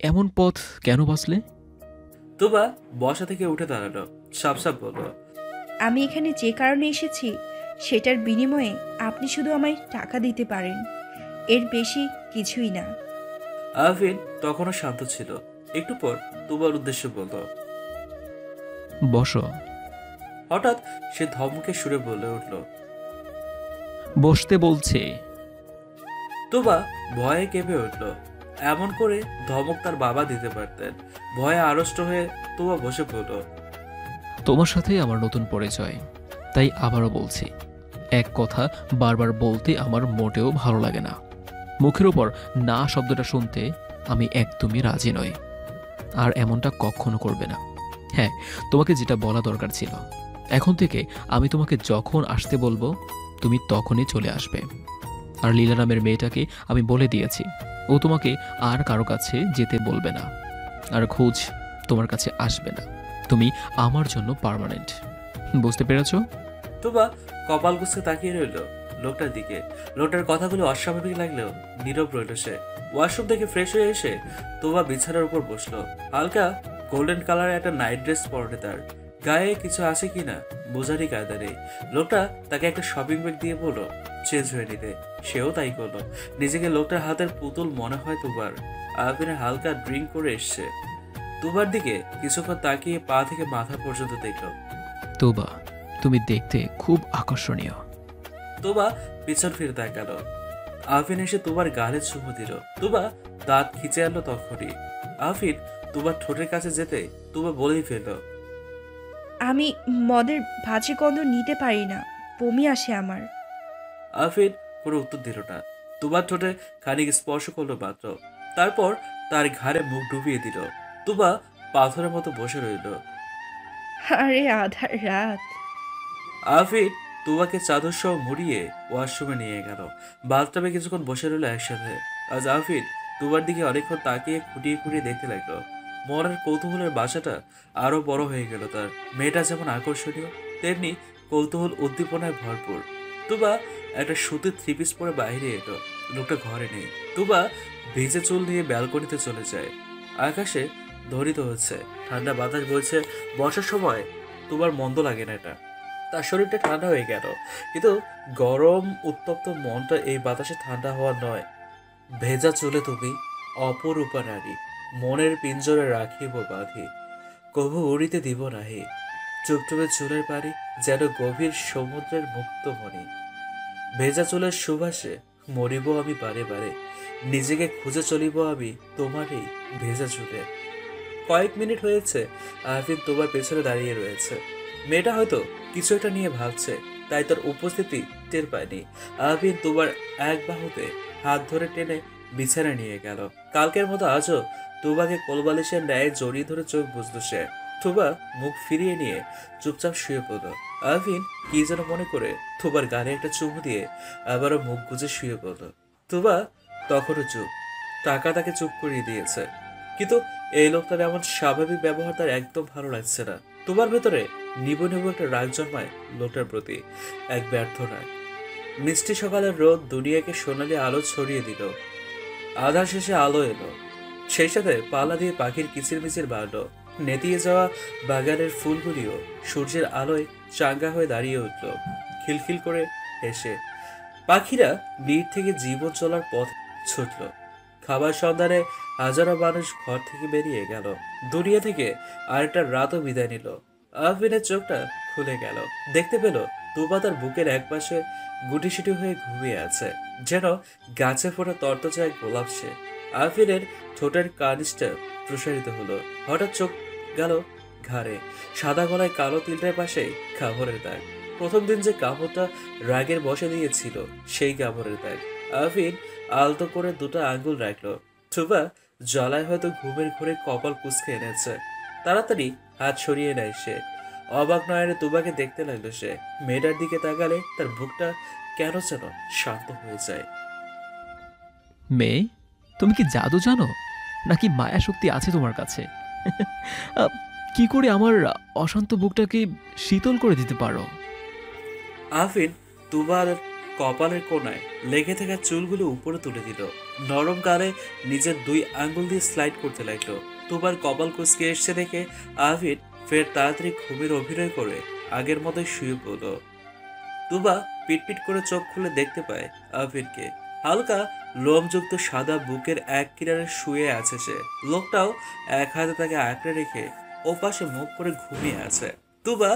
এমন পথ কেন বাঁচলে? তুবা বসা থেকে উঠে দাঁড়ালো, সাপ সাপ বলল, আমি এখানে যে কারণে এসেছি সেটার বিনিময়ে আপনি শুধু আমায় টাকা দিতে পারেন, এর বেশি কিছুই না। আরফিন তখনও শান্ত ছিল। একটু পর তুবার উদ্দেশ্যে বলল, বসো। হঠাৎ সে ধমকে সুরে বলে উঠল, বসতে বলছে। তুবা ভয়ে কেঁপে উঠল। এমন করে ধমক তার বাবা দিতে পারতেন। ভয়ে আড়ষ্ট হয়ে তুবা বসে পড়ল। তোমার সাথেই আমার নতুন পরিচয়, তাই আবারও বলছি, এক কথা বারবার বলতে আমার মোটেও ভালো লাগে না। মুখের ওপর না শব্দটা শুনতে আমি একদমই রাজি নই, আর এমনটা কখনো করবে না। হ্যাঁ, তোমাকে যেটা বলা দরকার ছিল, এখন থেকে আমি তোমাকে যখন আসতে বলবো তুমি তখনই চলে আসবে। আর লীলা নামের মেয়েটাকে আমি বলে দিয়েছি, ও তোমাকে আর কারো কাছে যেতে বলবে না, আর খোঁজ তোমার কাছে আসবে না। তুমি আমার জন্য পার্মানেন্ট, বুঝতে পেরেছো? তুবা কপাল কুঁচকে তাকিয়ে রইল লোকটার দিকে। লোকটার কথাগুলো অস্বাভাবিক লাগলেও নীরব রইল সে। ওয়াশরুম থেকে ফ্রেশ হয়ে এসে তুবা বিছানার উপর বসলো। হালকা গোল্ডেন কালারের একটা নাইট ড্রেস পরনে তার। গায়ে কিছু আছে কিনা বোঝারই কায়দা নেই। লোকটা তাকে একটা শপিং ব্যাগ দিয়ে বললো চেঞ্জ হয়ে নিতে। সেও তাই করলো। নিজেকে লোকটার হাতের পুতুল মনে হয় তুবার। আরফিনের হালকা ড্রিঙ্ক করে এসছে। তুবার দিকে কিছুক্ষণ তাকিয়ে পা থেকে মাথা পর্যন্ত দেখলো। তোবা, তুমি দেখতে খুব আকর্ষণীয়। তুবা পিছন ফিরে তাকাল। আরফিন এসে তুবার গালে চুমু দিল। তুবা দাঁত খিচে আনলো তখনই। আরফিন তুবার ঠোঁটের কাছে যেতে তুবা বলেই ফেলল, আমি মদের ভাজি গন্ধ নিতে পারি না, বমি আসে আমার। আরফিন কোনো উত্তর দিল না। তুবার ঠোঁটে খানিক স্পর্শ করলো মাত্র। তারপর তার ঘাড়ে মুখ ডুবিয়ে দিল। তুবা পাথরের মতো বসে রইল। আরে আধার রাত। আরফিন তুবাকে চাদর সহ মুড়িয়ে ওয়াশরুমে নিয়ে গেল। বাথটাবে কিছুক্ষণ বসে রইল একসাথে। আজ আরফিন তুবার দিকে অনেকক্ষণ তাকিয়ে খুঁটিয়ে খুঁটিয়ে দেখতে লাগলো। মনের কৌতূহলের বাসাটা আরো বড় হয়ে গেল তার। মেয়েটা যেমন আকর্ষণীয়, তেমনি কৌতূহল উদ্দীপনায় ভরপুর। তুবা একটা সুতির থ্রি পিস পরে বাইরে এলো। লোকটা ঘরে নেই। তুবা ভিজে চুল নিয়ে ব্যালকনিতে চলে যায়। আকাশে ধরিত হচ্ছে, ঠান্ডা বাতাস বইছে। বর্ষার সময় তুবার মন্দ লাগে না এটা। তার শরীরটা ঠান্ডা হয়ে গেল, কিন্তু গরম উত্তপ্ত মনটা এই বাতাসে ঠান্ডা হওয়ার নয়। ভেজা চুলে তুমি অপরূপা নারী, মনের পিঞ্জরে রাখিব বাঁধি, কভু উড়িতে দিব নাহি। চুপচুপে চুলের পাড়ি যেন গভীর সমুদ্রের মুক্ত মণি। ভেজা চুলের সুবাসে মরিব আমি বারে বারে, নিজেকে খুঁজে চলিব আমি তোমার এই ভেজা চুলে। কয়েক মিনিট হয়েছে আরফিন তোমার পেছনে দাঁড়িয়ে রয়েছে। মেয়েটা হয়তো কিছু একটা নিয়ে ভাবছে, তাই তার উপস্থিতি টের পায়নি। আরফিন তোমার এক বাহুতে হাত ধরে টেনে বিছানায় নিয়ে গেল। কালকের মতো আজও তুবাকে কোলবালিশের ন্যায় জড়িয়ে ধরে চোখ বুঝল সে। তুবা মুখ ফিরিয়ে নিয়ে চুপচাপ শুয়ে পড়ল। আরফিন কি যেন মনে করে তুবার গালে একটা চুমু দিয়ে আবারও মুখ গুজে শুয়ে পড়ল। তুবা তখনও চুপ। টাকা তাকে চুপ করিয়ে দিয়েছে, কিন্তু এই লোকটার এমন স্বাভাবিক ব্যবহার তার একদম ভালো লাগছে না। তোমার ভেতরে নিবু নিবু একটা রাগ জন্মায় লোকটার প্রতি, এক ব্যর্থ রাগ। মিষ্টি সকালের রোদ দুনিয়াকে সোনালি আলো ছড়িয়ে দিল। আধার শেষে আলো এলো, সেই সাথে পালা দিয়ে পাখির কিচিরমিচির বাড়ল। নেতিয়ে যাওয়া বাগানের ফুলগুলিও সূর্যের আলোয় চাঙ্গা হয়ে দাঁড়িয়ে উঠল খিলখিল করে হেসে। পাখিরা নীড় থেকে জীবন চলার পথ ছুটল। খাবার সন্ধানে হাজারো মানুষ ঘর থেকে বেরিয়ে গেল। দুনিয়া থেকে আরেকটা রাতও বিদায় নিল। আরফিনের চোখটা খুলে গেল। দেখতে পেল তুবা তার বুকের একপাশে গুটিসুটি হয়ে ঘুমিয়ে আছে, যেন গাছে ফোটা তরতাজা এক গোলাপ সে। আরফিনের ঠোঁটের কানিসটা প্রসারিত হলো। হঠাৎ চোখ গেল ঘাড়ে। সাদা গলায় কালো তিলটার পাশে কামড়ের দাগ। প্রথম দিন যে কামড়টা রাগের বসে দিয়েছিল, সেই কামড়ের দাগ। আরফিন আলতো করে দুটো আঙ্গুল রাখলো। তুবা জ্বালায় হয়তো ঘুমের ঘোরে কপাল কুঁচকে এনেছে। তাড়াতাড়ি হাত সরিয়ে নেয় সে। অবাক নয়নে তুবাকে দেখতে লাগলো সে। মেয়েটার দিকে তাকালে তার বুকটা কেন যেন শান্ত হয়ে যায়। মেয়ে, তুমি কি জাদু জানো, নাকি মায়া শক্তি আছে তোমার কাছে? আহ, কি করে আমার অশান্ত বুকটাকে শীতল করে দিতে পারো? আরফিন তুবার কপালের কোণায় লেগে থাকা চুলগুলো উপরে তুলে দিল। নরম গালে নিজের 2 আঙ্গুল দিয়ে স্লাইড করতে লাগলো। তুবার কপাল কুঁচকে এসছে দেখে আবির ফের তাড়াতাড়ি ঘুমের অভিনয় করে আগের মতোই শুয়ে পড়ল। তুবা পিটপিট করে চোখ খুলে দেখতে পায় আবিরকে। হালকা লোমযুক্ত সাদা বুকের এক কিনারে শুয়ে আছে সে। লোকটাও এক হাতে তাকে আঁকড়ে রেখে ওপাশে মুখ করে ঘুমিয়ে আছে। তুবা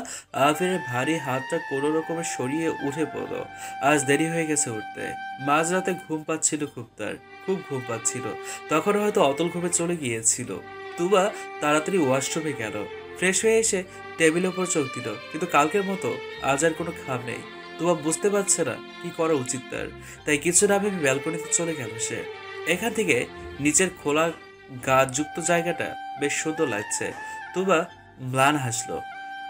আবিরের ভারী হাতটা কোনো রকমে সরিয়ে উঠে পড়ল। আজ দেরি হয়ে গেছে উঠতে। মাঝরাতে ঘুম পাচ্ছিল খুব ঘুম পাচ্ছিল। তখন হয়তো অতল ঘুমে চলে গিয়েছিল। তুবা তাড়াতাড়ি ওয়াশরুমে গেল। ফ্রেশ হয়ে এসে টেবিলের উপর চোখ দিল, কিন্তু কালকের মতো আজ আর কোনো খাম নেই। তুবা বুঝতে পারছে না কি করা উচিত তাই কিছু না ভেবে ব্যালকনিতে চলে গেল সে। এখান থেকে নিচের খোলা গাছযুক্ত জায়গাটা বেশ সুন্দর লাগছে। তুবা ম্লান হাসলো।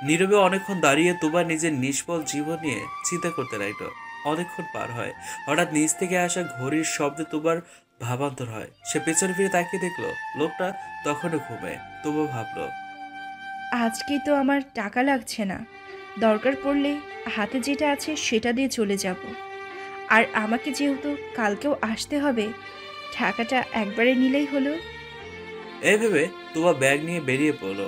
নীরবে অনেকক্ষণ দাঁড়িয়ে তুবা নিজের নিষ্ফল জীবন নিয়ে চিন্তা করতে লাগলো। অনেকক্ষণ পার হয়। হঠাৎ নিচ থেকে আসা ঘড়ির শব্দে তুবার ভাবান্তর হয়। সে পেছনে ফিরে তাকিয়ে দেখলো লোকটা তখনও ঘুমে। তুবা ভাবলো, আজকে তো আমার টাকা লাগছে না, দরকার পড়লে হাতে যেটা আছে সেটা দিয়ে চলে যাব। আর আমাকে যেহেতু কালকেও আসতে হবে, টাকাটা একবারে নিলেই হলো। এই ভেবে তুবা ব্যাগ নিয়ে বেরিয়ে পড়লো।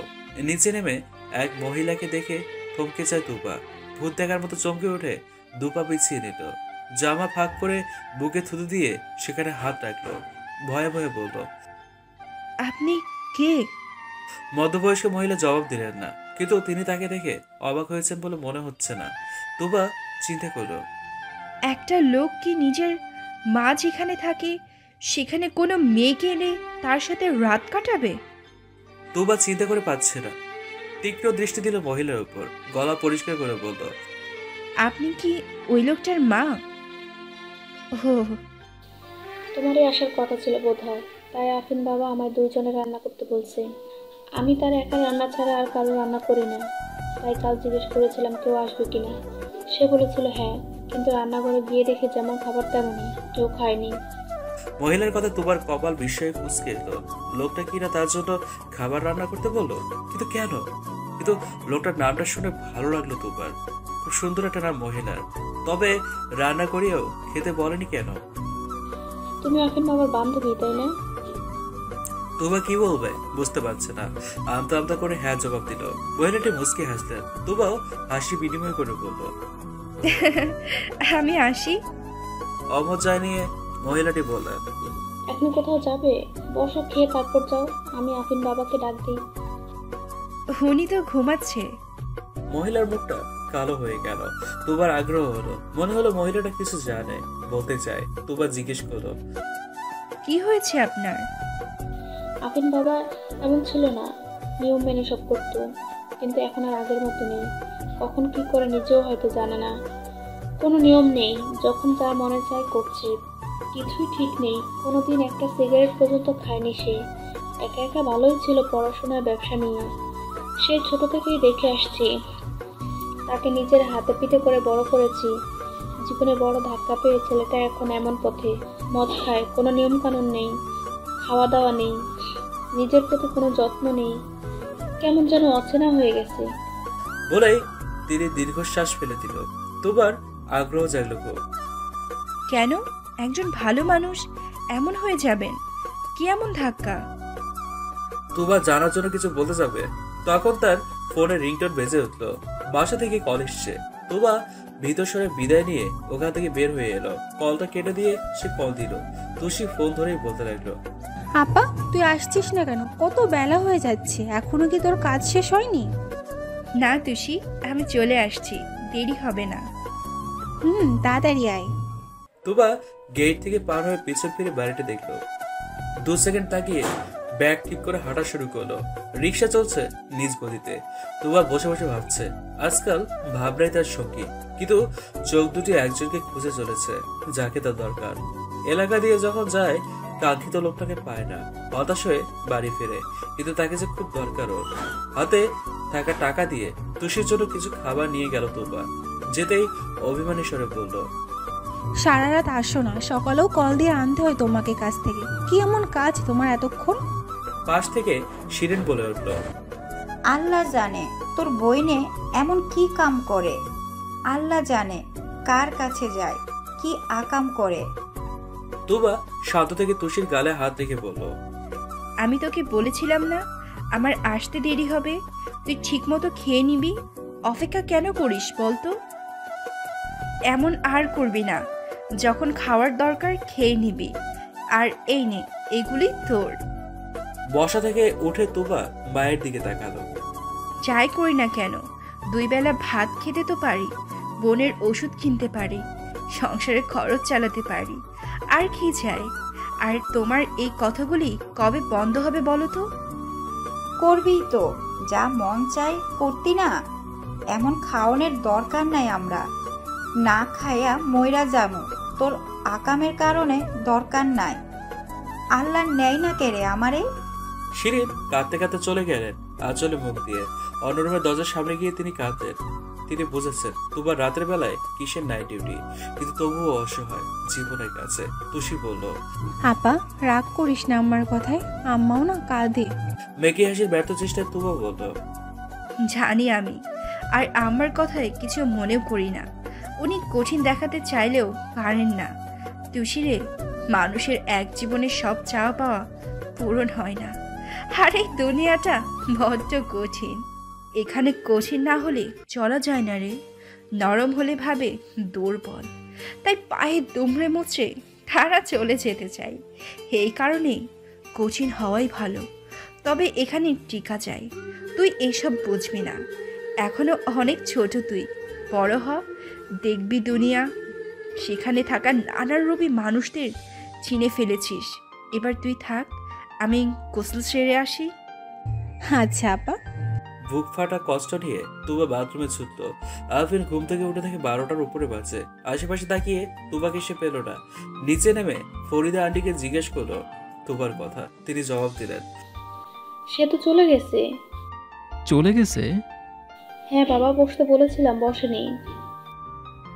নিচে নেমে এক মহিলাকে দেখে থমকে যায় তুবা। ভূত দেখার মতো চমকে উঠে দুপা পিছিয়ে নিল। জামা ফাঁক করে বুকে থুতু দিয়ে সেখানে হাত রাখলো। ভয়ে ভয়ে বলল, আপনি কে? মধ্যবয়স্ক মহিলা জবাব দিলেন না, কিন্তু তিনি তাকে দেখে অবাক হয়েছেন বলে মনে হচ্ছে না। তুবা চিন্তা করলো, একটা লোক কি নিজের মা যেখানে থাকে সেখানে কোনো মেয়েকে এনে তার সাথে রাত কাটাবে? তুবা চিন্তা করে পাচ্ছে না। তীক্ষ্ণ দৃষ্টি দিল মহিলার উপর। গলা পরিষ্কার করে বলল, আপনি কি ওই লোকটার মা? ও, তোমারই আসার কথা ছিল বোধহয়, তাই আফিন বাবা আমায় 2 জনে রান্না করতে বলছে। আমি তার একা রান্না ছাড়া আর কারো রান্না করি না। তাই কাল জিজ্ঞেস করেছিলাম কেউ আসবে কিনা। সে বলেছিল হ্যাঁ, কিন্তু রান্নাঘরে গিয়ে দেখে যেমন খাবার তেমনই, কেউ খায়নি। মহিলার কথা তুবার কপাল বিস্ময়ে কুঁচকে এলো। লোকটা কিনা তার জন্য খাবার রান্না করতে বললো, কিন্তু কেন? কিন্তু লোকটার নামটা শুনে ভালো লাগলো তুবার। খুব সুন্দর একটা নাম মহিলার। তবে রান্না করিয়েও খেতে বলেনি কেন? তুমি আফিন বাবার বান্ধবী, তাই না? তুবা কি বলবে বুঝতে পারছে না। আমতা আমতা করে হ্যাঁ জবাব দিল। মহিলাটি মুচকি হাসলেন। তুবাও হাসি বিনিময় করে বলল, আমি আসি। অমজায় নিয়ে মহিলাটি বললেন, এখন কোথাও যাবে? বসো, খেয়ে তারপর যাও। আমি আফিন বাবাকে ডাক দিই। উনি তো ঘুমাচ্ছে। মহিলার মুখটা কালো হয়ে গেল। তুবার আগ্রহ হলো। মনে হলো মহিলাটা কিছু জানে, বলতে চায়। তুবা জিজ্ঞেস করলো, কি হয়েছে আপনার? আফিন বাবা এমন ছিল না, নিয়ম মেনে সব করতো, কিন্তু এখন আর আগের মতো নেই। কখন কি করে নিজেও হয়তো জানে না। কোনো নিয়ম নেই, যখন যা মনে চায় করছে। কিছুই ঠিক নেই। কোনোদিন একটা সিগারেট পর্যন্ত খায়নি সে। একা একা ভালোই ছিল পড়াশোনার ব্যবসা নিয়ে। সে ছোট থেকেই দেখে আসছি, তাকে নিজের হাতে পিঠে করে বড় করেছি। জীবনে বড় ধাক্কা পেয়ে ছেলেটা এখন এমন পথে। মদ খায়, কোনো নিয়ম কানুন নেই, খাওয়া দাওয়া নেই, নিজের প্রতি কোনো যত্ন নেই, কেমন যেন অচেনা হয়ে গেছে। বলেই তিনি দীর্ঘশ্বাস ফেলে দিল। তুবার আগ্রহ জাগলো খুব। কেন? একজন ভালো মানুষ এমন হয়ে যাবেন? কি এমন ধাক্কা? তুবা জানার জন্য কিছু বলতে যাবে, তখন তার ফোনে রিংটোন বেজে উঠলো। বাসা থেকে কল এসছে। তুবা ভিতর সরে বিদায় নিয়ে ওখান থেকে বের হয়ে এলো। কলটা কেটে দিয়ে সে কল দিল। তুষি ফোন ধরেই বলতে লাগলো, আপা তুই আসছিস না কেন? কত বেলা হয়ে যাচ্ছে, এখনো কি তোর কাজ শেষ হয়নি? না তুষি, আমি চলে আসছি, দেরি হবে না। তাড়াতাড়ি আয়। তুবা গেট থেকে পার হয়ে পিছন ফিরে বাড়িটা দেখলো। 2 সেকেন্ড তাকিয়ে ব্যাগ ঠিক করে হাঁটা শুরু করলো। রিক্সা চলছে নিজ গতিতে। তুবা বসে বসে ভাবছে, আজকাল ভাবনাই তার সঙ্গী, কিন্তু চোখ দুটি একজনকে খুঁজে চলেছে, যাকে তার দরকার। এলাকা দিয়ে যখন যায় কাঙ্ক্ষিত লোকটাকে পায় না। হতাশ হয়ে বাড়ি ফেরে, কিন্তু তাকে যে খুব দরকার ওর। হাতে থাকা টাকা দিয়ে তুষির জন্য কিছু খাবার নিয়ে গেল তুবা। যেতেই অভিমানী স্বরে বলল, সারা রাত আসো না, সকালেও কল দিয়ে আনতে হয় তোমাকে কাছ থেকে। কি এমন কাজ তোমার এতক্ষণ? পাশ থেকে শিরিন বলে উঠল, আল্লাহ জানে তোর বইনে এমন কি কাম করে, আল্লাহ জানে কার কাছে যায়। কি আকাম করে। তুবা শান্ত থেকে তুষির গালে হাত রেখে বলল, আমি তোকে বলেছিলাম না আমার আসতে দেরি হবে, তুই ঠিকমতো খেয়ে নিবি। অপেক্ষা কেন করিস বলতো? এমন আর করবি না, যখন খাওয়ার দরকার খেয়ে নিবি। আর এই নে, এগুলি তোর। বসা থেকে উঠে তুবা মায়ের দিকে তাকালো। যাই করি না কেন, 2 বেলা ভাত খেতে তো পারি, বোনের ওষুধ কিনতে পারি, সংসারে খরচ চালাতে পারি, আর কি চাই? আর তোমার এই কথাগুলি কবে বন্ধ হবে বলো তো? করবি তো, যা মন চাই করতি না। এমন খাওয়ানোর দরকার নাই, আমরা না খাইয়া মইরা যামু, তোর আকামের কারণে দরকার নাই। আল্লাহ নেয় না কেড়ে আমারে। শিরিন কাঁদতে কাঁদতে চলে গেলেন আঁচলে মুখ দিয়ে। অন্য রুমের দরজার সামনে গিয়ে তিনি কাঁদতেন। তিনি বুঝেছেন তুবার রাতের বেলায় কিসের নাইট ডিউটি, কিন্তু তবুও অসহায় জীবনের কাছে। তুষি বলল, আপা রাগ করিস না আমার কথায়, আম্মাও না কাঁদে। মেকি হাসির ব্যর্থ চেষ্টায় তুবা বলল, জানি আমি, আর আমার কথায় কিছু মনেও করি না। উনি কঠিন দেখাতে চাইলেও পারেন না। তুষিরে, মানুষের এক জীবনে সব চাওয়া পাওয়া পূরণ হয় না। আর এই দুনিয়াটা বড্ড কঠিন। এখানে কঠিন না হলে চলা যায় না রে। নরম হলে ভাবে দুর্বল, তাই পায়ে দুমড়ে মুচড়ে তারা চলে যেতে চাই। এই কারণেই কঠিন হওয়াই ভালো। তবে এখানে টিকা যায়। তুই এসব বুঝবি না, এখনো অনেক ছোট। তুই বড় হ, দেখবি দুনিয়া। সেখানে থাকা নানা রূপী মানুষদের চিনে ফেলেছিস। এবার তুই থাক, আমি গোসল সেরে আসি। আচ্ছা আপা। বুক ফাটা কষ্ট নিয়ে তুবা বাথরুমে ছুটল। আলফিন ঘুম থেকে উঠে দেখে 12টার উপরে বাজে। আশেপাশে তাকিয়ে তুবাকে সে পেল না। নিচে নেমে ফরিদা আন্টিকে জিজ্ঞেস করলো তুবার কথা। তিনি জবাব দিলেন, সে তো চলে গেছে। চলে গেছে? হ্যাঁ বাবা, বসতে বলেছিলাম, বসেনি।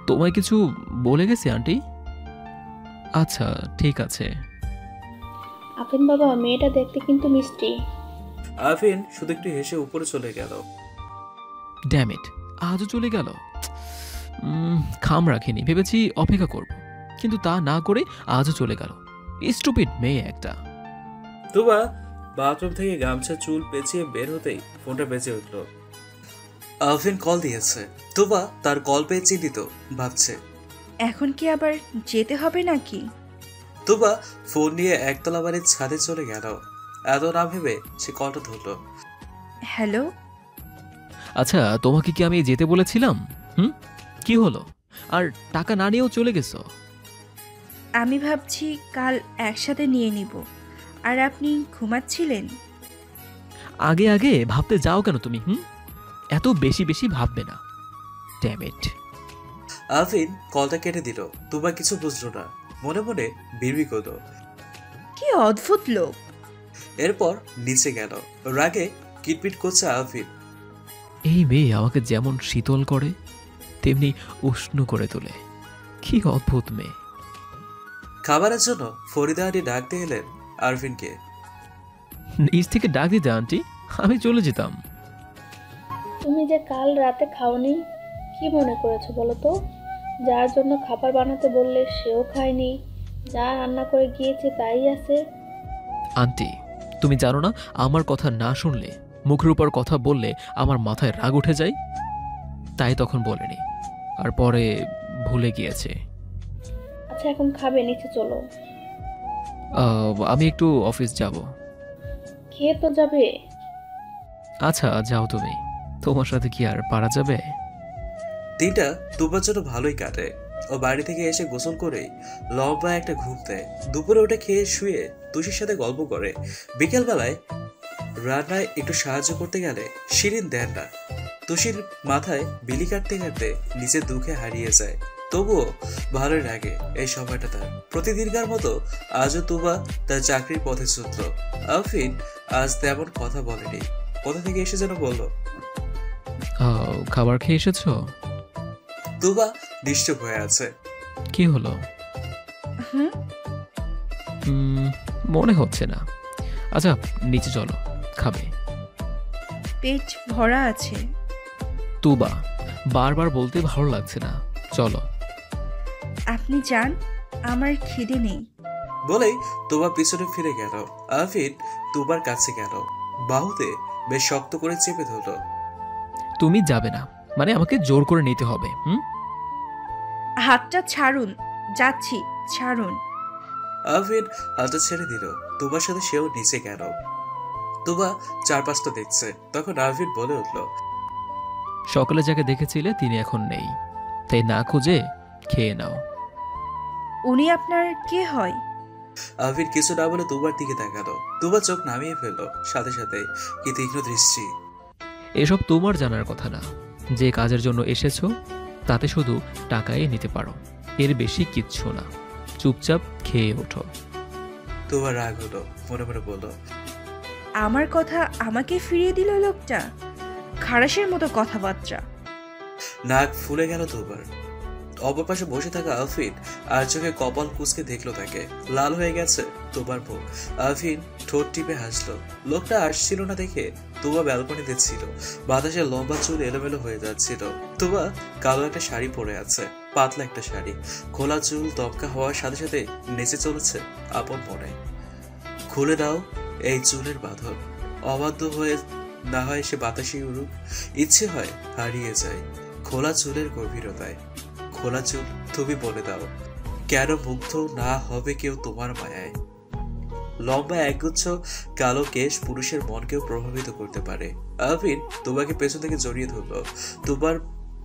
তোমায় কিছু বলে গেছে আন্টি? আচ্ছা ঠিক আছে। আফিন বাবা, মেয়েটা দেখতে কিন্তু মিষ্টি। আলফিন শুধু একটু হেসে উপরে চলে গেল। ড্যাম ইট, আজও চলে গেল। খাম রাখিনি, ভেবেছি অপেক্ষা করব, কিন্তু তা না করে আজও চলে গেল। স্টুপিড মেয়ে একটা। তুবা বাথরুম থেকে গামছা চুল পেঁচিয়ে বের হতেই ফোনটা বেজে উঠল। আলফিন কল দিয়েছে। তুবা তার কল পেয়ে চিন্তিত, ভাবছে এখন কি আবার যেতে হবে নাকি? তুবা ফোন নিয়ে একতলা বাড়ির ছাদে চলে গেল। এত না ভেবে সে কলটা ধরল। হ্যালো, আচ্ছা তোমাকে কি আমি যেতে বলেছিলাম? কি হলো? আর টাকা না নিয়েও চলে গেছো? আমি ভাবছি কাল একসাথে নিয়ে নিব। আর আপনি ঘুমাচ্ছিলেন? আগে আগে ভাবতে যাও কেন তুমি? এত বেশি বেশি ভাববে না। Damn it. আলফিন কলটা কেটে দিল। তুবা কিছু বুঝলো না, মনে মনে বিড়বিড় করলো। কি অদ্ভুত লোক। এরপর নিচে গেল। রাগে কিটপিট করছে আলফিন। এই মেয়ে আমাকে যেমন শীতল করে তেমনি উষ্ণ করে তোলে। কি অদ্ভুত মেয়ে। খাবারের জন্য ফরিদা আন্টি ডাকতে এলেন আরফিনকে। নিজ থেকে ডাক দিতে আন্টি, আমি চলে যেতাম। তুমি যে কাল রাতে খাওনি, কি মনে করেছো বলো তো? যার জন্য খাবার বানাতে বললে সেও খায়নি, যা রান্না করে গিয়েছে তাই আছে। আন্টি তুমি জানো না, আমার কথা না শুনলে, মুখের উপর কথা বললে আমার মাথায় রাগ উঠে যায়। তাই তখন বলেনি, আর পরে ভুলে গিয়েছে। আচ্ছা এখন খাবে, নিচে চলো। আমি একটু অফিস যাব। খেয়ে তো যাবে। আচ্ছা যাও তুমি, তোমার সাথে কি আর পারা যাবে? দিনটা তুবার জন্য ভালোই কাটে। ও বাড়ি থেকে এসে গোসল করে লম্বা একটা ঘুম দেয়। দুপুরে উঠে খেয়ে শুয়ে তুষির সাথে গল্প করে। বিকেলবেলায় রান্নায় একটু সাহায্য করতে গেলে শিরিন দেন না। তুষির মাথায় বিলি কাটতে কাটতে নিজের দুঃখে হারিয়ে যায়। তবুও ভালোই লাগে এই সময়টা তার। প্রতিদিনকার মতো আজও তুবা তার চাকরির পথে ছুটল। আলফিন আজ তেমন কথা বলেনি। কোথা থেকে এসে যেন বলল, খাবার খেয়ে এসেছো? তুবা নিশ্চুপ হয়ে আছে। কি হলো? হুম, মনে হচ্ছে না। আচ্ছা নিচে চলো, খাবে। পেট ভরা আছে। তুবা বারবার বলতে ভালো লাগছে না, চলো। আপনি যান, আমার খিদে নেই। বলেই তুবা পিছনে ফিরে গেল। আফিন তুবার কাছে গেল, বাহুতে বেশ শক্ত করে চেপে ধরল। তুমি যাবে না মানে আমাকে জোর করে নিতে হবে? হাতটা ছাড়ুন, যাচ্ছি, ছাড়ুন। আফিন হাতটা ছেড়ে দিল। তুবার সাথে সেও নিচে গেল। তুবা চারপাশটা দেখছে। তখন আফিন বলে উঠল, সকালে যাকে দেখেছিলে তিনি এখন নেই, তাই না খুঁজে খেয়ে নাও। উনি আপনার কে হয়? আফিন কিছু না বলে তুবার দিকে তাকালো। তুবা চোখ নামিয়ে ফেললো। সাথে সাথে কি তীক্ষ্ণ দৃষ্টি। এসব তোমার জানার কথা না। যে কাজের জন্য এসেছো তাতে শুধু টাকাই নিতে পারো, এর বেশি কিচ্ছু না। চুপচাপ খেয়ে ওঠো। তুবার রাগ হলো, মনে মনে বলল, আমার কথা আমাকে ফিরিয়ে দিল লোকটা। খারাসের মতো কথাবার্তা। নাক ফুলে গেল তুবার। অপর পাশে বসে থাকা আফিন আর চোখে কপাল কুঁচকে দেখলো তাকে। লাল হয়ে গেছে তুবার মুখ। আফিন ঠোঁট টিপে হাসলো। লোকটা আসছিল না দেখে তুবা ব্যালকনিতে ছিল। বাতাসে লম্বা চুল এলোমেলো হয়ে যাচ্ছিল। তুবা কালো একটা শাড়ি পরে আছে, পাতলা একটা শাড়ি। খোলা চুল দমকা হওয়ার সাথে সাথে নেচে চলেছে আপন মনে। খুলে দাও এই চুলের বাঁধন, অবাধ্য হয়ে না হয় সে বাতাসে উড়ুক। ইচ্ছে হয় হারিয়ে যায় খোলা চুলের গভীরতায়। খোলা চুল, তুমি বলে দাও কেন মুগ্ধ না হবে কেউ তোমার মায়ায়? লম্বা একগুচ্ছ কালো কেশ পুরুষের মনকেও প্রভাবিত করতে পারে। আফিন তোমাকে পেছন থেকে জড়িয়ে ধরলো। তোমার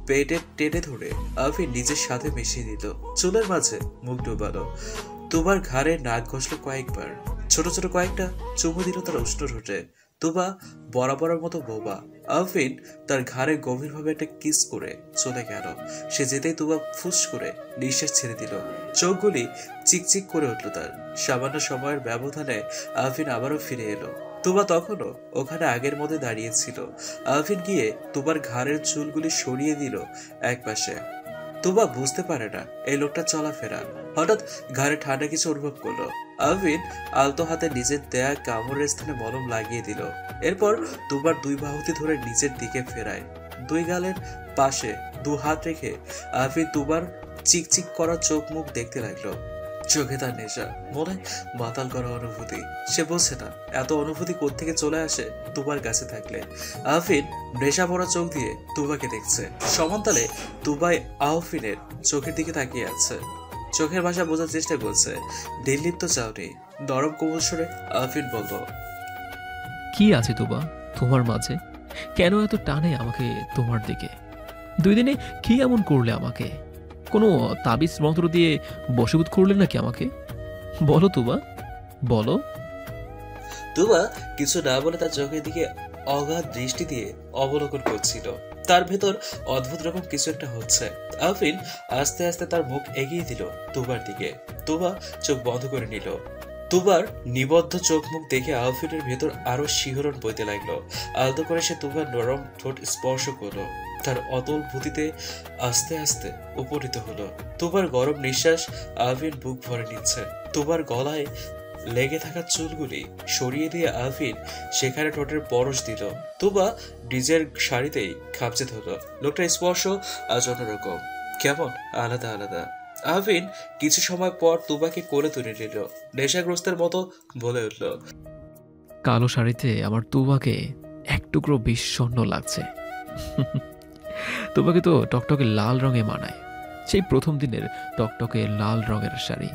পেটে টেনে ধরে আফিন নিজের সাথে মিশিয়ে দিল। চুলের মাঝে মুখ ডুবালো। তোমার ঘাড়ে নাক ঘষলো কয়েকবার। ছোট ছোট কয়েকটা চুমু দিল তার উষ্ণ ঠোঁটে। তুবা বরাবরের মতো বোবা। আফিন তার ঘাড়ে গভীরভাবে একটা কিস করে চলে গেল। সে যেতেই তুবা ফুস করে নিঃশ্বাস ছেড়ে দিল। চোখগুলি চিকচিক করে উঠল তার। সামান্য সময়ের ব্যবধানে আফিন আবারও ফিরে এলো। তুবা তখনও ওখানে আগের মধ্যে দাঁড়িয়েছিল। আফিন গিয়ে তুবার ঘাড়ের চুলগুলি সরিয়ে দিল এক পাশে। তুবা বুঝতে পারে না এই লোকটা চলাফেরা। হঠাৎ ঘাড়ে ঠান্ডা কিছু অনুভব করলো। আফিন আলতো হাতে নিজের দেয়া কামড়ের স্থানে মলম লাগিয়ে দিল। এরপর তুবার দুই বাহুতে ধরে নিচের দিকে ফেরায়। দুই গালের পাশে দু হাত রেখে আফিন তুবার চিকচিক করা চোখ মুখ দেখতে লাগলো। চোখে তার নেশা, মনে মাতাল করা অনুভূতি। সে বলছে না এত অনুভূতি কোত্থেকে চলে আসে তুবার কাছে থাকলে। আফিন নেশা ভরা চোখ দিয়ে তুবাকে দেখছে। সমান্তালে তুবাই আফিনের চোখের দিকে তাকিয়ে আছে। চোখের ভাষা বোঝার চেষ্টা করছে। নির্লিপ্ত চাউনি। নরম কোমল সুরে আফিন বলল, কি আছে তুবা তোমার মাঝে? কেন এত টানে আমাকে তোমার দিকে? 2 দিনে কি এমন করলে আমাকে? কোনো তাবিজ মন্ত্র দিয়ে বশীভূত করলে নাকি আমাকে? বলো তুবা, বলো। তুবা কিছু না বলে তার চোখের দিকে অগাধ দৃষ্টি দিয়ে অবলোকন করছিল। তার ভেতর অদ্ভুত রকম কিছু একটা হচ্ছে। আফিন আস্তে আস্তে তার মুখ এগিয়ে দিল তুবার দিকে। তুবা চোখ বন্ধ করে নিল। তুবার নিবদ্ধ চোখ মুখ দেখে আফিনের ভেতর আরো শিহরণ বইতে লাগলো। আলতো করে সে তুবার নরম ঠোঁট স্পর্শ করলো। তার অতল ভূতিতে আস্তে আস্তে উপনীত হলো। তুবার গরম নিঃশ্বাস আফিন বুক ভরে নিচ্ছে। তুবার গলায় লেগে থাকা চুলগুলি সরিয়ে দিয়ে আফিন সেখানে ঠোঁটের পরশ দিল। তুবা নিজের শাড়িতেই খাপচে ধরল। লোকটা স্পর্শ আজ অন্যরকম, কেমন আলাদা আলাদা। আফিন কিছু সময় পর তুবাকে কোলে তুলে নিল। নেশাগ্রস্তের মতো বলে উঠল, কালো শাড়িতে আমার তুবাকে এক টুকরো বিষণ্ণ লাগছে। তোমাকে তো টকটকে লাল রঙে মানায়, সেই প্রথম দিনের টকটকে লাল রঙের শাড়ি।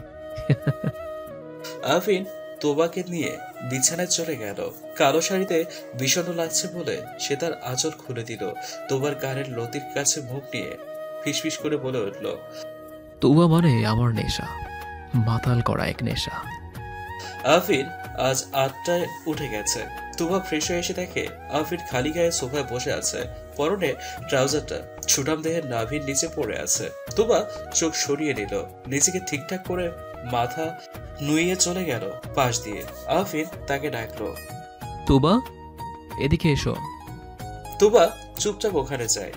আফিন তোবাকে নিয়ে বিছানায় চলে গেল। কালো শাড়িতে বিষণ্ণ লাগছে বলে সে তার আঁচল খুলে দিল। তোবার কানের লতির কাছে মুখ নিয়ে ফিসফিস করে বলে উঠল, তুবা মানে আমার নেশা, মাতাল করা এক নেশা। আফিন আজ 8টায় উঠে গেছে। তুবা ফ্রেশ হয়ে এসে দেখে আফিন খালি গায়ে সোফায় বসে আছে। পরনে ট্রাউজারটা ছুটাম দেহের নাভির নিচে পড়ে আছে। তুবা চোখ সরিয়ে নিল। নিজেকে ঠিকঠাক করে মাথা নুইয়ে চলে গেল পাশ দিয়ে। আফিন তাকে ডাকলো, তুবা এদিকে এসো। তুবা চুপচাপ ওখানে যায়।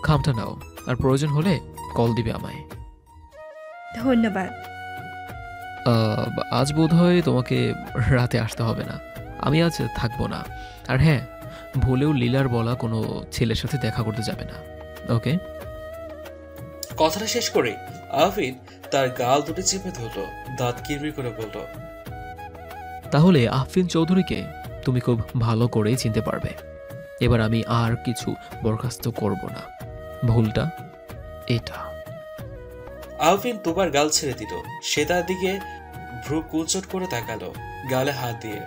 খামটা নাও, আর প্রয়োজন হলে কল দিবে আমায়। ধন্যবাদ। আজ বোধ হয় তোমাকে রাতে আসতে হবে না, আমি আজ থাকবো না। আর হ্যাঁ, ভুলেও লীলার বলা কোনো ছেলের সাথে দেখা করতে যাবে না, ওকে? কথাটা শেষ করে আফিন তার গাল দুটি চেপে ধরলো, দাঁত কিরমির করে বলল, তাহলে আফরিন চৌধুরীকে তুমি খুব ভালো করেই চিনতে পারবে। এবার আমি আর কিছু বরখাস্ত করব না। ভুলটা এটা। আফিন তুবার গাল ছেড়ে দিল। সে তার দিকে ভ্রু কুচট করে তাকালো, গালে হাত দিয়ে।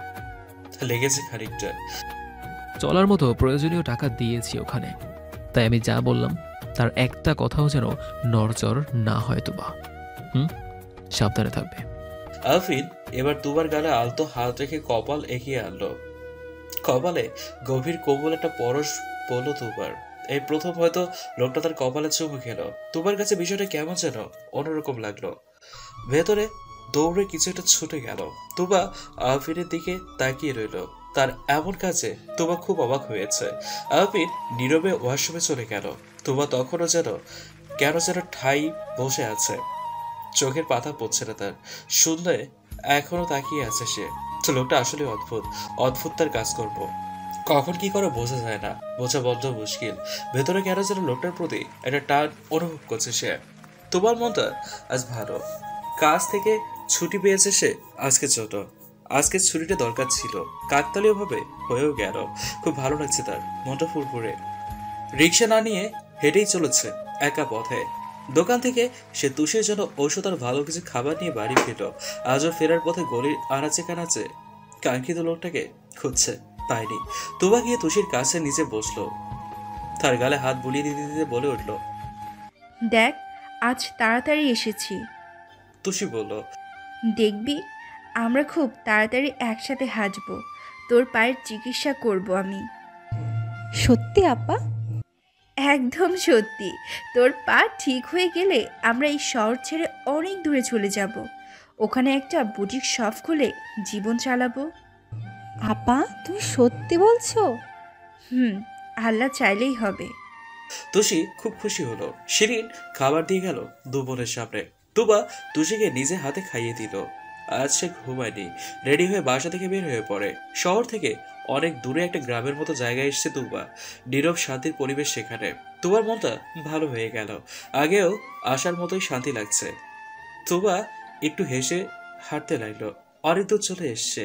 লেগেছে খানিকটা। চলার মতো প্রয়োজনীয় টাকা দিয়েছি ওখানে, তাই আমি যা বললাম তার একটা কথাও যেন নড়চড় না হয় তোবা। সাবধানে থাকবে। আফিন এবার তুবার গালে আলতো হাত রেখে কপাল এগিয়ে আনলো। কপালে গভীর কোমল একটা পরশ পড়ল তুবার। এই প্রথম হয়তো লোকটা তার কপালে চুমু খেলো। তুবার কাছে বিষয়টা কেমন যেন অন্যরকম লাগলো। ভেতরে দৌড়ে কিছু একটা ছুটে গেল। তুবা আফিনের দিকে তাকিয়ে রইল। তার এমন কাজে তুবা খুব অবাক হয়েছে। আফিন নীরবে ওয়াশরুমে চলে গেল। তুবা তখনও কেন যেন ঠাই বসে আছে। চোখের পাতা পড়ছে না তার। শুনলে এখনো তাকিয়ে আছে সে। লোকটা আসলে অদ্ভুত। অদ্ভুত তার কাজকর্ম। কখন কি করে বোঝা যায় না, বোঝা বদ্ধ মুশকিল। ভেতরে কেন যেন লোকটার প্রতি একটা টান অনুভব করছে সে। তোমার মনটা আজ ভালো। কাজ থেকে ছুটি পেয়েছে সে আজকে ছোট। আজকে ছুটিটা দরকার ছিল, কাকতালীয় ভাবে হয়েও গেল। খুব ভালো লাগছে তার, মনটা ফুরফুরে। রিক্সা না নিয়ে হেঁটেই চলেছে একা পথে। দোকান থেকে সে তুষির জন্য ঔষধ আর ভালো কিছু খাবার নিয়ে বাড়ি ফিরল। আজও ফেরার পথে গলির আনাচে কানাচে কাঙ্ক্ষিত লোকটাকে খুঁজছে, পায়নি। তুবা গিয়ে তুষির কাছে নিচে বসলো। তার গালে হাত বুলিয়ে দিতে দিতে বলে উঠল, দেখ, আজ তাড়াতাড়ি এসেছি। তুষি বলল, দেখবি আমরা খুব তাড়াতাড়ি একসাথে হাঁটবো। তোর পায়ের চিকিৎসা করব আমি। সত্যি আপা? একদম সত্যি। তোর পা ঠিক হয়ে গেলে আমরা এই শহর ছেড়ে অনেক দূরে চলে যাব। ওখানে একটা বুটিক শপ খুলে জীবন চালাবো। আপা তুমি সত্যি বলছো? আল্লাহ চাইলেই হবে। তুষি খুব খুশি হলো। শিরিন খাবার দিয়ে গেল দু বোনের সামনে। তুবা তুষিকে নিজে হাতে খাইয়ে দিল। আজ সে ঘুমায়নি। রেডি হয়ে বাসা থেকে বের হয়ে পড়ে। শহর থেকে অনেক দূরে একটা গ্রামের মতো জায়গায় এসছে তুবা। নীরব শান্তির পরিবেশ সেখানে। তুবার মনটা ভালো হয়ে গেল। আগেও আসার মতোই শান্তি লাগছে। তুবা একটু হেসে হাঁটতে লাগলো। অনেক দূর চলে এসছে।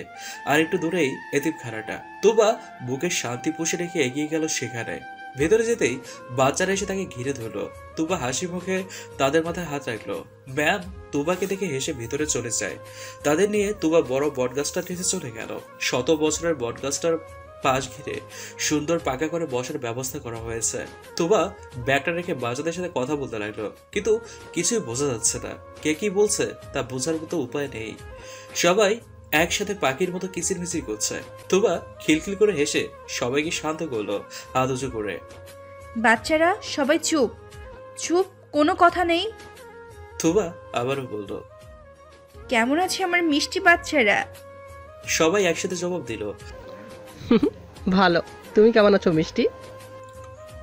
আর একটু দূরেই এতিমখানাটা। তুবা বুকে শান্তি পুষে রেখে এগিয়ে গেল সেখানে। ভেতরে যেতেই বাচ্চারা এসে তাকে ঘিরে ধরলো। তুবা হাসি মুখে তাদের মাথায় হাত রাখলো। ম্যাম তুবাকে দেখে হেসে ভেতরে চলে যায়। তাদের নিয়ে তুবা বড় বটগাছটার নিচে চলে গেল। শত বছরের বটগাছটার পাশ ঘিরে সুন্দর পাকা করে বসার ব্যবস্থা করা হয়েছে। তুবা ব্যাগটা রেখে বাচ্চাদের সাথে কথা বলতে লাগলো, কিন্তু কিছুই বোঝা যাচ্ছে না। কে কি বলছে তা বোঝার মতো উপায় নেই। সবাই একসাথে পাখির মতো কিচিরমিচির করছে। তুবা খিলখিল করে হেসে সবাইকে শান্ত করলো হাত উঁচু করে। বাচ্চারা সবাই চুপ চুপ, কোনো কথা নেই। তুবা আবারও বলল, কেমন আছে আমার মিষ্টি বাচ্চারা? সবাই একসাথে জবাব দিল। ভালো, তুমি কেমন আছো মিষ্টি?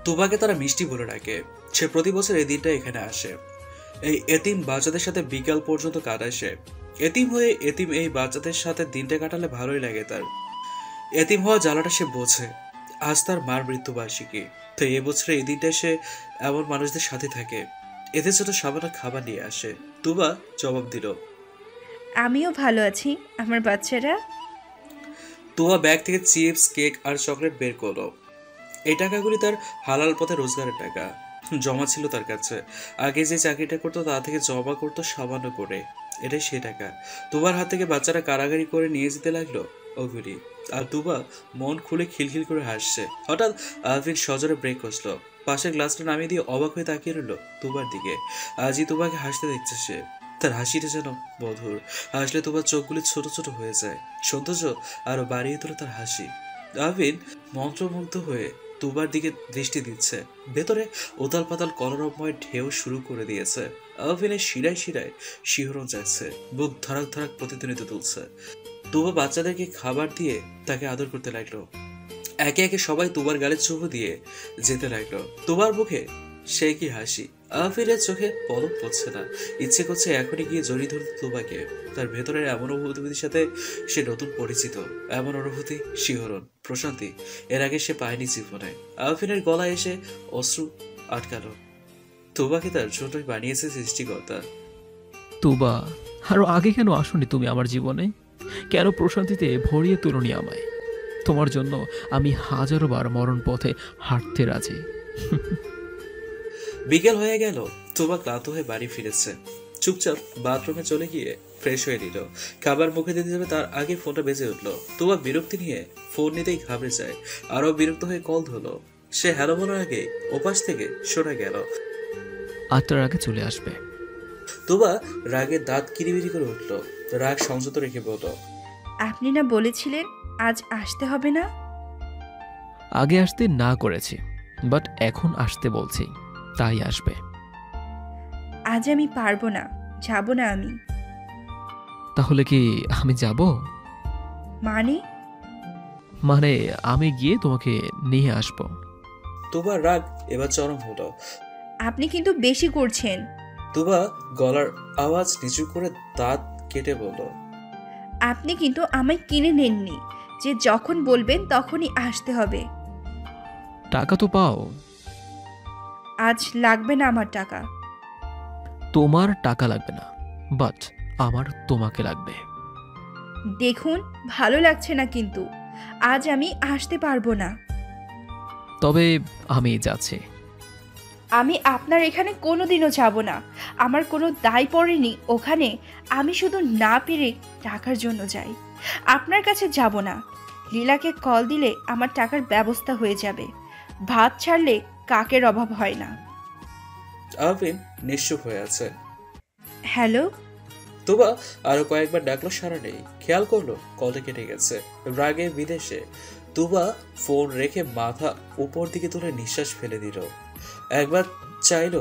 তুবাকে তারা মিষ্টি বলে ডাকে। সে প্রতি বছর এই দিনটা এখানে আসে। এই এতিম বাচ্চাদের সাথে বিকাল পর্যন্ত কাটায় সে। এতিম হয়ে এতিম এই বাচ্চাদের সাথে দিনটা কাটালে ভালোই লাগে তার। এতিম হওয়া জ্বালাটা সে বোঝে। আজ তার মার মৃত্যুবার্ষিকী। তো এবছরে এই দিনটা সে এমন মানুষদের সাথে থাকে, এদের জন্য সামান্য খাবার নিয়ে আসে। তুবা জবাব দিল, আমিও ভালো আছি আমার বাচ্চারা। তুবা ব্যাগ থেকে চিপস, কেক আর চকলেট বের করলো। এই টাকাগুলি তার হালাল পথে রোজগারের টাকা। জমা ছিল তার কাছে। আগে যে চাকরিটা করতো তা থেকে জমা করতো সামান্য করে। এটাই সে টাকা। তুবার হাত থেকে বাচ্চারা কারাগারি করে নিয়ে যেতে লাগলো ওগুলি। আর তুবা মন খুলে খিলখিল করে হাসছে। হঠাৎ আলভিন সজোরে ব্রেক কষলো। পাশের গ্লাসটা নামিয়ে দিয়ে অবাক হয়ে তাকিয়ে রইল তুবার দিকে। আজই তুবাকে হাসতে দেখছে সে। তার হাসিটা যেন মধুর। হাসলে তুবার চোখগুলি ছোট ছোট হয়ে যায়। সৌন্দর্য আরো বাড়িয়ে তোলে তার হাসি। আলভিন মন্ত্রমুগ্ধ হয়ে তুবার দিকে দৃষ্টি দিচ্ছে। ভেতরে উতাল পাতাল কলরবময় ঢেউ শুরু করে দিয়েছে। আলভিনের শিরায় শিরায় শিহরণ যাচ্ছে, বুক ধড়াক ধড়াক প্রতিধ্বনিত তুলছে। তুবা বাচ্চাদেরকে খাবার দিয়ে তাকে আদর করতে লাগলো। একে একে সবাই তুবার গালে চুমু দিয়ে যেতে লাগলো। তুবার মুখে সে কি হাসি। আলভিনের চোখে পলক পড়ছে না। ইচ্ছে করছে এখনই গিয়ে জড়িয়ে ধরতে তুবাকে। তার ভেতরের এমন অনুভূতির সাথে সে নতুন পরিচিত। এমন অনুভূতি, শিহরণ, প্রশান্তি এর আগে সে পায়নি জীবনে। আলভিনের গলায় এসে অশ্রু আটকালো। তুবাকে তার ছোটই বানিয়েছে সৃষ্টিকর্তা। তুবা, আরো আগে কেন আসনি তুমি আমার জীবনে? কেন প্রশান্তিতে ভরিয়ে তুলনি আমায়? তোমার জন্য আমি হাজারো বার মরণ পথে হাঁটতে রাজি। বিকেল হয়ে গেল, তুবা ক্লান্ত হয়ে বাড়ি ফিরেছে। চুপচাপ বাথরুমে চলে গিয়ে ফ্রেশ হয়ে নিল। খাবার মুখে দিতে যাবে তার আগে ফোনটা বেজে উঠলো। তুবা বিরক্তি নিয়ে ফোন নিতেই ঘাবড়ে যায়। আরো বিরক্ত হয়ে কল ধরলো। সে হ্যালো বলার আগে ওপাশ থেকে শোনা গেল, 8টার আগে চলে আসবে। তুবা রাগে দাঁত কিরিবিরি করে উঠলো। রাগ সংযত রেখে বলল, আপনি না বলেছিলেন আজ আসতে হবে না? আগে আসতে না করেছি, বাট এখন আসতে বলছি, তাই আসবে। আজ আমি পারবো না, যাব না আমি। তাহলে কি আমি যাব? মানে আমি গিয়ে তোমাকে নিয়ে আসব। তুবার রাগ এবার চরম হলো। আপনি কিন্তু বেশি করছেন। তুবা গলার আওয়াজ নিচু করে দাঁত কেটে বলল, আপনি কিন্তু আমায় কিনে নেননি যে যখন বলবেন তখনই আসতে হবে। টাকা তো পাও। আজ লাগবে না আমার টাকা। তোমার টাকা লাগবে না, বাট আমার তোমাকে লাগবে। দেখুন, ভালো লাগছে না কিন্তু আজ আমি আসতে পারবো না। তবে আমি যাচ্ছি। আমি আপনার এখানে কোনোদিনও যাব না। আমার কোনো দায় পড়েনি ওখানে। আমি শুধু না পেরে টাকার জন্য যাই। আপনার কাছে যাব না। লীলাকে কল দিলে আমার টাকার ব্যবস্থা হয়ে যাবে। ভাত ছাড়লে কাকের অভাব হয় না। আফিন নিশ্চুপ হয়ে আছে। হ্যালো। তুবা আরো কয়েকবার ডাকলো, সারা নেই। খেয়াল করলো কলটা কেটে গেছে। রাগে বিদেশে তুবা ফোন রেখে মাথা উপর দিকে তুলে নিঃশ্বাস ফেলে দিল। একবার চাইলো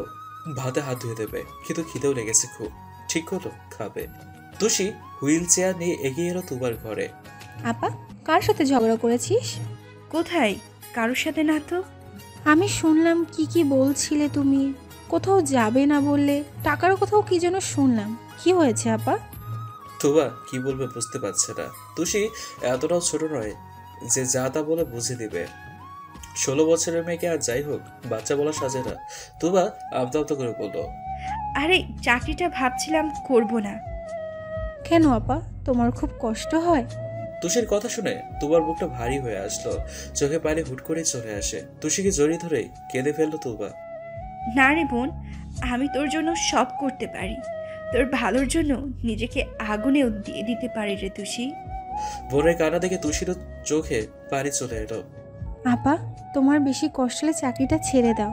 ভাতে হাত ধুয়ে দেবে, কিন্তু খিদেও লেগেছে খুব। ঠিক হলো খাবে। তুষি হুইল চেয়ার নিয়ে এগিয়ে এলো তুবার ঘরে। আপা, কার সাথে ঝগড়া করেছিস? কোথায়? কারোর সাথে না তো। আমি শুনলাম কি বলছিলে তুমি, কোথাও যাবে না বললে, টাকার কোথাও কি যেন শুনলাম। কি হয়েছে আপা? তুবা কি বলবে বুঝতে পারছে না। তুষি এতটাও ছোট নয় যে যা তা বলে বুঝে দিবে। 16 বছরের মেয়েকে আর যাই হোক বাচ্চা বলা সাজে না। তুবা আমতা আমতা করে বলল, আরে চাকরিটা ভাবছিলাম করব না। কেন আপা, তোমার খুব কষ্ট হয়? তুষির কথা শুনে তুবার বুকটা ভারী হয়ে আসলো। চোখে পানি হুট করে চলে আসে। তুষিকে জড়িয়ে ধরেই কেঁদে ফেললো তুবা। না রে বোন, আমি তোর জন্য সব করতে পারি। তোর ভালোর জন্য নিজেকে আগুনেও দিয়ে দিতে পারি রে তুষি। বোনের কান্না দেখে তুষিরও চোখে পানি চলে এলো। আপা, তোমার বেশি কষ্ট হলে চাকরিটা ছেড়ে দাও।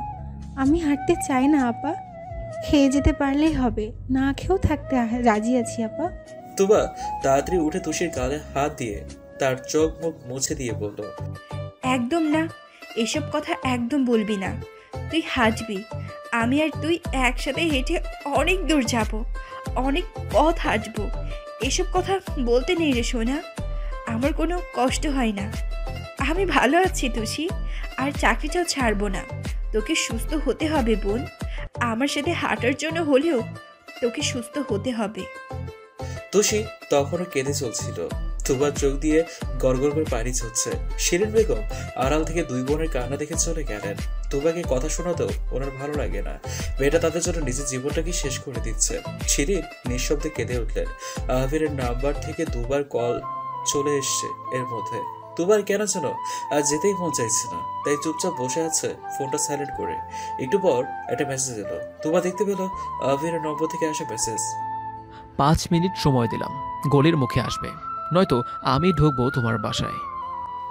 আমি হাঁটতে চাই না আপা, খেয়ে যেতে পারলেই হবে, না খেয়েও থাকতে রাজি আছি আপা। তুবা তাড়াতাড়ি উঠে তুষির গালে হাত দিয়ে তার চোখ মুখ মুছে দিয়ে বলল, একদম না, এসব কথা একদম বলবি না। তুই হাঁটবি, আমি আর তুই একসাথে হেঁটে অনেক দূর যাব, অনেক পথ হাঁটবো। এসব কথা বলতে নেই রে সোনা, আমার কোনো কষ্ট হয় না। আমি ভালো আছি তুষি, আর চাকরিটাও ছাড়বো না। তোকে সুস্থ হতে হবে বোন, আমার সাথে হাঁটার জন্য হলেও তোকে সুস্থ হতে হবে। তুষি তখনও কেঁদে চলছিল। তুবার চোখ দিয়ে গড়গড় করে পানি ঝরছে। শিরিন বেগম আড়াল থেকে দুই বোনের কান্না দেখে চলে গেলেন। তুবাকে কথা শোনাতেও ওনার ভালো লাগে না। মেয়েটা তাদের জন্য নিজের জীবনটাকে শেষ করে দিচ্ছে। শিরিন নিঃশব্দে কেঁদে উঠলেন। আহবিরের নাম্বার থেকে দুবার কল চলে এসছে এর মধ্যে। তুবার কেন যেন আর যেতেই মন চাইছে না, তাই চুপচাপ বসে আছে ফোনটা সাইলেন্ট করে। একটু পর একটা মেসেজ এলো। তুবা দেখতে পেল আহবিরের নম্বর থেকে আসা মেসেজ। 5 মিনিট সময় দিলাম, গলির মুখে আসবে, নয়তো আমি ঢুকবো তোমার বাসায়।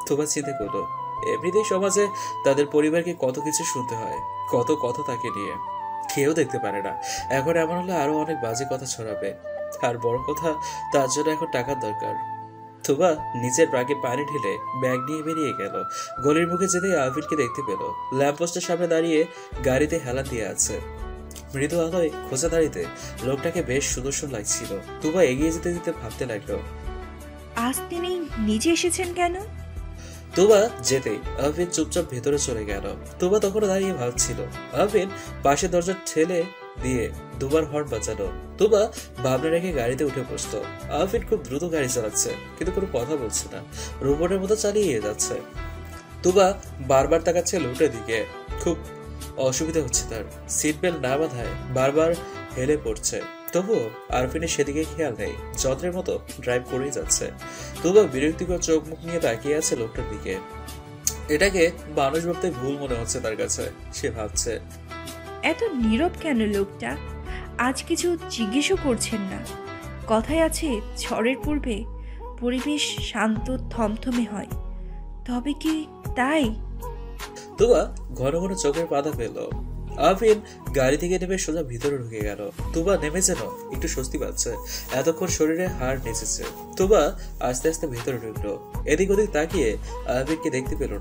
তুবা চিন্তা করলো, এমনিতেই সমাজে তাদের পরিবারকে কত কিছু শুনতে হয়, কত কথা তাকে নিয়ে। কেউ দেখতে পারে না, এখন এমন হলে আরো অনেক বাজে কথা ছড়াবে। আর বড় কথা, তার জন্য এখন টাকার দরকার। তুবা নিজের রাগে পানি ঢেলে ব্যাগ নিয়ে বেরিয়ে গেল। গলির মুখে যেতেই আবিরকে দেখতে পেল। ল্যাম্পপোস্টের সামনে দাঁড়িয়ে গাড়িতে হেলান দিয়ে আছে। মৃদু আলোয় খোঁজা দাঁড়িতে লোকটাকে বেশ সুদর্শন লাগছিল। তুবা এগিয়ে যেতে যেতে ভাবতে লাগলো, আজ তিনি নিজে এসেছেন কেন? তুবা যেতেই আহবিন চুপচাপ ভেতরে চলে গেল। তুবা তখন দাঁড়িয়ে ভাবছিল। আহবিন পাশে দরজা ঠেলে দিয়ে দুবার হর্ন বাজালো। তুবা ভাবনা রেখে গাড়িতে উঠে বসলো। আহবিন খুব দ্রুত গাড়ি চালাচ্ছে, কিন্তু কোনো কথা বলছে না, রোবটের মতো চালিয়ে যাচ্ছে। তুবা বারবার তাকাচ্ছে লোকটার দিকে। খুব অসুবিধা হচ্ছে তার। সিট বেল্ট না বাঁধায় বারবার হেলে পড়ছে, তবুও আরফিনের সেদিকে খেয়াল নেই, যন্ত্রের মতো ড্রাইভ করেই যাচ্ছে। তবুও বিরক্তিকর চোখ মুখ নিয়ে তাকিয়ে আছে লোকটার দিকে। এটাকে মানুষ ভাবতে ভুল মনে হচ্ছে তার কাছে। সে ভাবছে, এত নীরব কেন লোকটা? আজ কিছু জিজ্ঞেসও করছেন না। কথায় আছে, ঝড়ের পূর্বে পরিবেশ শান্ত থমথমে হয়। তবে কি তাই? তুবা ঘন ঘন চোখের পাতা পেল। আরফিন গাড়ি থেকে নেমে সোজা ভিতরে ঢুকে গেল। তুবা নেমে যেন একটু স্বস্তি পাচ্ছে। এতক্ষণ শরীরে হাড় নেচেছে। তুবা আস্তে আস্তে ভিতরে ঢুকলো। এদিক ওদিক তাকিয়ে আরফিনকে দেখতে পেল না।